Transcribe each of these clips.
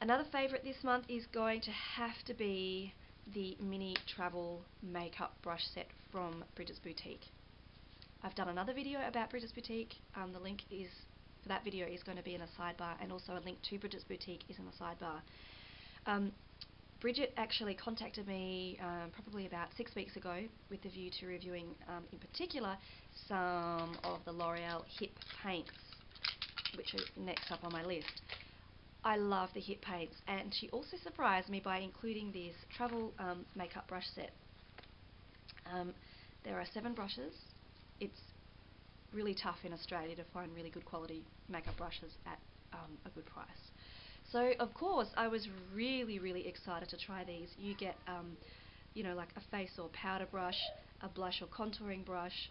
Another favourite this month is going to have to be the mini travel makeup brush set from Bridget's Boutique. I've done another video about Bridget's Boutique. The link for that video is going to be in the sidebar, and also a link to Bridget's Boutique is in the sidebar. Bridget actually contacted me probably about 6 weeks ago with the view to reviewing, in particular, some of the L'Oreal Hip paints, which are next up on my list. I love the Hip paints, and she also surprised me by including this travel makeup brush set. There are 7 brushes. It's really tough in Australia to find really good quality makeup brushes at a good price. So of course I was really excited to try these. You get you know, like a face or powder brush, a blush or contouring brush.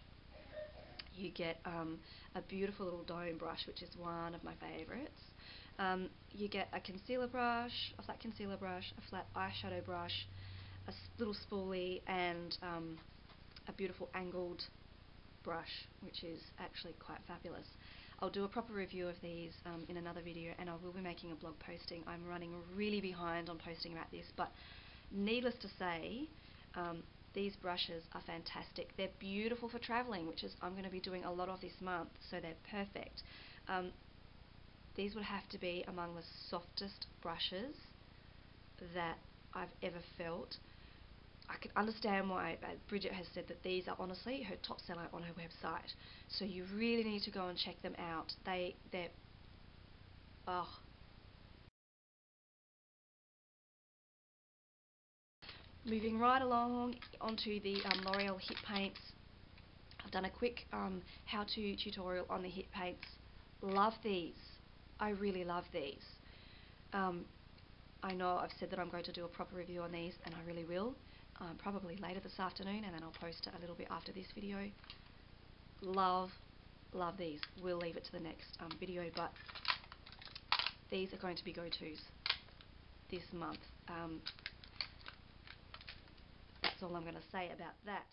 You get a beautiful little dome brush, which is one of my favourites. You get a concealer brush, a flat concealer brush, a flat eyeshadow brush, a little spoolie, and a beautiful angled brush, which is actually quite fabulous. I'll do a proper review of these in another video, and I will be making a blog posting. I'm running really behind on posting about this, but needless to say, these brushes are fantastic. They're beautiful for travelling, which is I'm going to be doing a lot of this month, so they're perfect. These would have to be among the softest brushes that I've ever felt. I can understand why Bridget has said that these are honestly her top seller on her website. So you really need to go and check them out. They're oh. Moving right along onto the L'Oreal Hip paints. I've done a quick how-to tutorial on the Hip paints. Love these. I really love these. I know I've said that I'm going to do a proper review on these, and I really will. Probably later this afternoon, and then I'll post it a little bit after this video. Love these. We'll leave it to the next video, but these are going to be go-tos this month. That's all I'm going to say about that.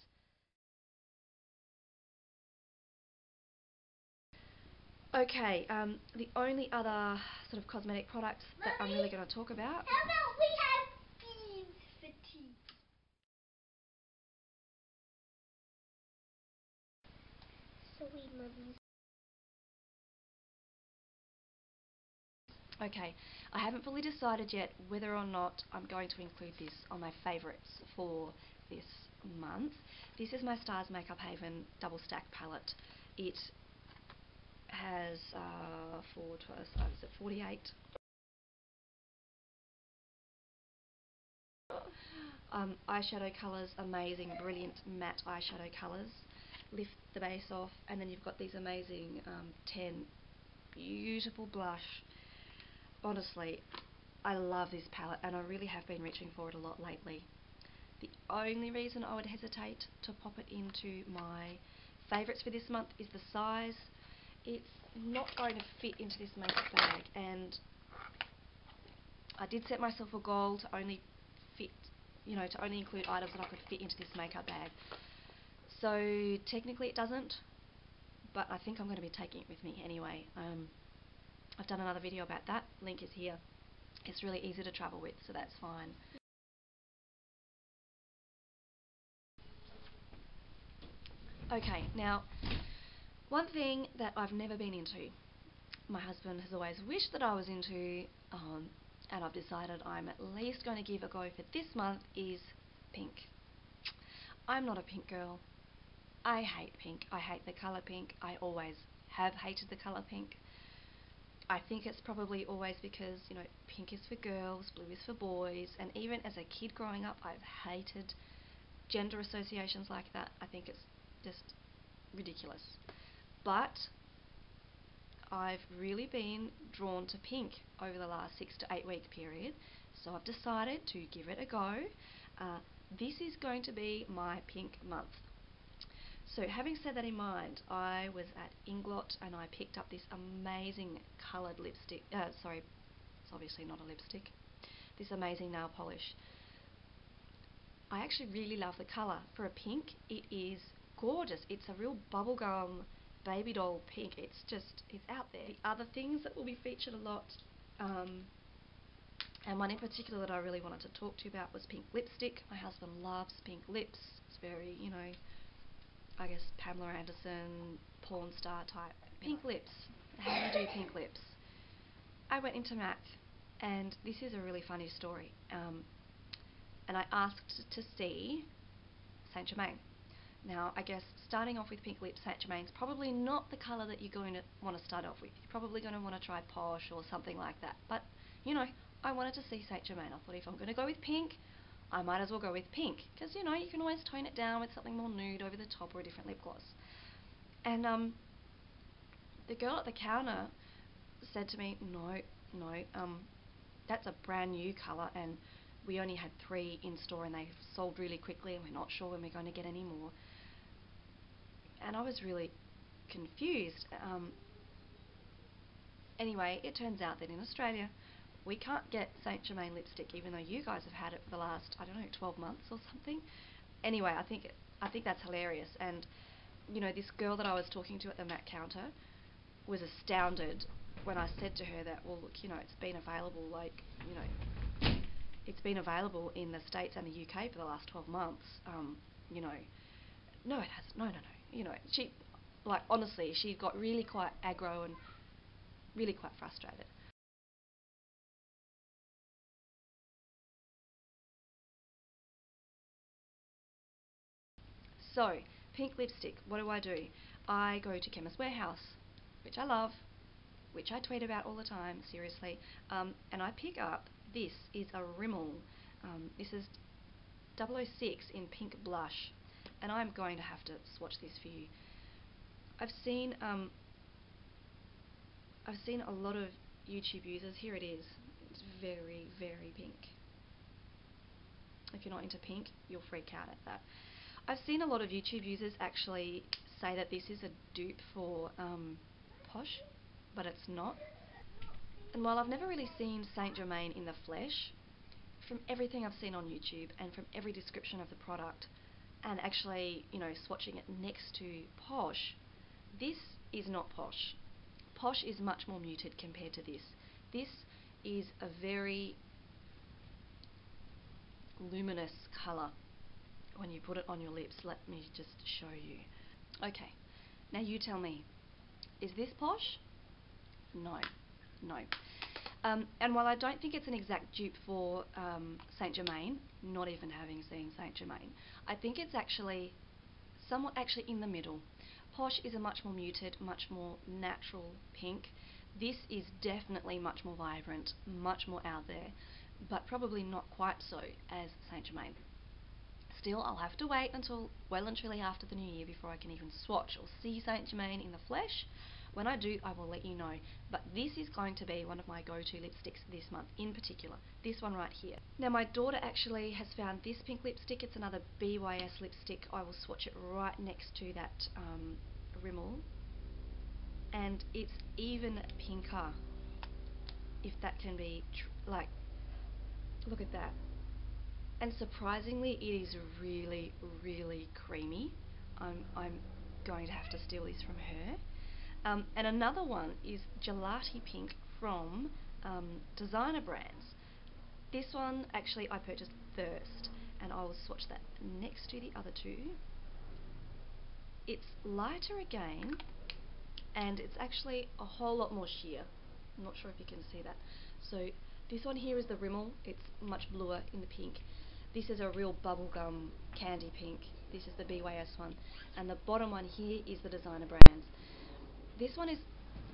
Okay, the only other sort of cosmetic products that I'm really going to talk about. How about we have beans for tea? Sorry, Mummy. Okay, I haven't fully decided yet whether or not I'm going to include this on my favourites for this month. This is my Stars Makeup Haven Double Stack palette. It has 48 eyeshadow colours, amazing, brilliant matte eyeshadow colours. Lift the base off, and then you've got these amazing 10 beautiful blush. Honestly, I love this palette, and I really have been reaching for it a lot lately. The only reason I would hesitate to pop it into my favourites for this month is the size. It's not going to fit into this makeup bag, and I did set myself a goal to only fit, to only include items that I could fit into this makeup bag. So technically it doesn't, but I think I'm going to be taking it with me anyway. I've done another video about that. Link is here. It's really easy to travel with, so that's fine. Okay, now, one thing that I've never been into, my husband has always wished that I was into, and I've decided I'm at least going to give a go for this month, is pink. I'm not a pink girl. I hate pink. I hate the colour pink. I always have hated the colour pink. I think it's probably always because, pink is for girls, blue is for boys, and even as a kid growing up, I've hated gender associations like that. I think it's just ridiculous. But I've really been drawn to pink over the last 6 to 8 week period, so I've decided to give it a go. This is going to be my pink month. So having said that in mind, I was at Inglot and I picked up this amazing coloured lipstick. Sorry, it's obviously not a lipstick. This amazing nail polish. I actually really love the colour. For a pink, it is gorgeous. It's a real bubblegum baby doll pink. It's out there. The other things that will be featured a lot And one in particular that I really wanted to talk to you about was pink lipstick. My husband loves pink lips. It's very, I guess Pamela Anderson, porn star type. Pink lips. How do you do pink lips? I went into MAC, and this is a really funny story. And I asked to see Saint Germain. Now, I guess starting off with pink lips, Saint Germain's probably not the colour that you're going to want to start off with. You're probably going to want to try Posh or something like that. But, I wanted to see Saint Germain. I thought if I'm going to go with pink, I might as well go with pink. Because, you can always tone it down with something more nude over the top or a different lip gloss. And the girl at the counter said to me, no, that's a brand new colour, and we only had 3 in store and they sold really quickly, and we're not sure when we're going to get any more. And I was really confused. Anyway, it turns out that in Australia we can't get Saint Germain lipstick, even though you guys have had it for the last, 12 months or something. Anyway, I think that's hilarious. And this girl that I was talking to at the MAC counter was astounded when I said to her that, well, look, it's been available, it's been available in the States and the UK for the last 12 months. No, it hasn't. No. She, honestly, she got really quite aggro and really quite frustrated. So, pink lipstick, what do? I go to Chemist Warehouse, which I love, which I tweet about all the time, seriously, and I pick up, this is a Rimmel. This is 006 in pink blush, and I'm going to have to swatch this for you. I've seen a lot of YouTube users. Here it is. It's very, very pink. If you're not into pink, you'll freak out at that. I've seen a lot of YouTube users actually say that this is a dupe for Posh, but it's not. And while I've never really seen Saint Germain in the flesh, from everything I've seen on YouTube and from every description of the product, and actually, swatching it next to Posh, this is not Posh. Posh is much more muted compared to this. This is a very luminous colour when you put it on your lips. Let me just show you. Okay, now you tell me, is this Posh? No. And while I don't think it's an exact dupe for Saint Germain, not even having seen Saint Germain, I think it's actually somewhat in the middle. Posh is a much more muted, much more natural pink. This is definitely much more vibrant, much more out there, but probably not quite so as Saint Germain. Still, I'll have to wait until well and truly after the new year before I can even swatch or see Saint Germain in the flesh. When I do, I will let you know. But this is going to be one of my go-to lipsticks this month, in particular. This one right here. Now, my daughter actually has found this pink lipstick. It's another BYS lipstick. I will swatch it right next to that Rimmel. And it's even pinker, if that can be, look at that. And surprisingly, it is really, really creamy. I'm going to have to steal this from her. And another one is Gelati Pink from Designer Brands. This one, actually, I purchased first, and I will swatch that next to the other two. It's lighter again, and it's actually a whole lot more sheer. I'm not sure if you can see that. So this one here is the Rimmel. It's much bluer in the pink. This is a real bubblegum candy pink. This is the BYS one. And the bottom one here is the Designer Brands. This one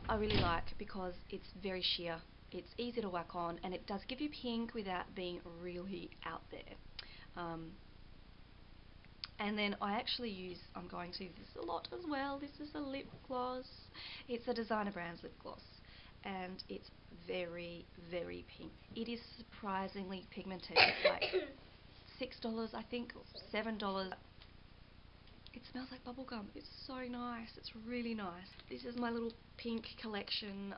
I really like because it's very sheer. It's easy to whack on, and it does give you pink without being really out there. And then I'm going to use this a lot as well. This is a lip gloss. It's a Designer Brands lip gloss, and it's very, very pink. It is surprisingly pigmented. It's like $6, I think, or $7. It smells like bubblegum. It's so nice. It's really nice. This is my little pink collection.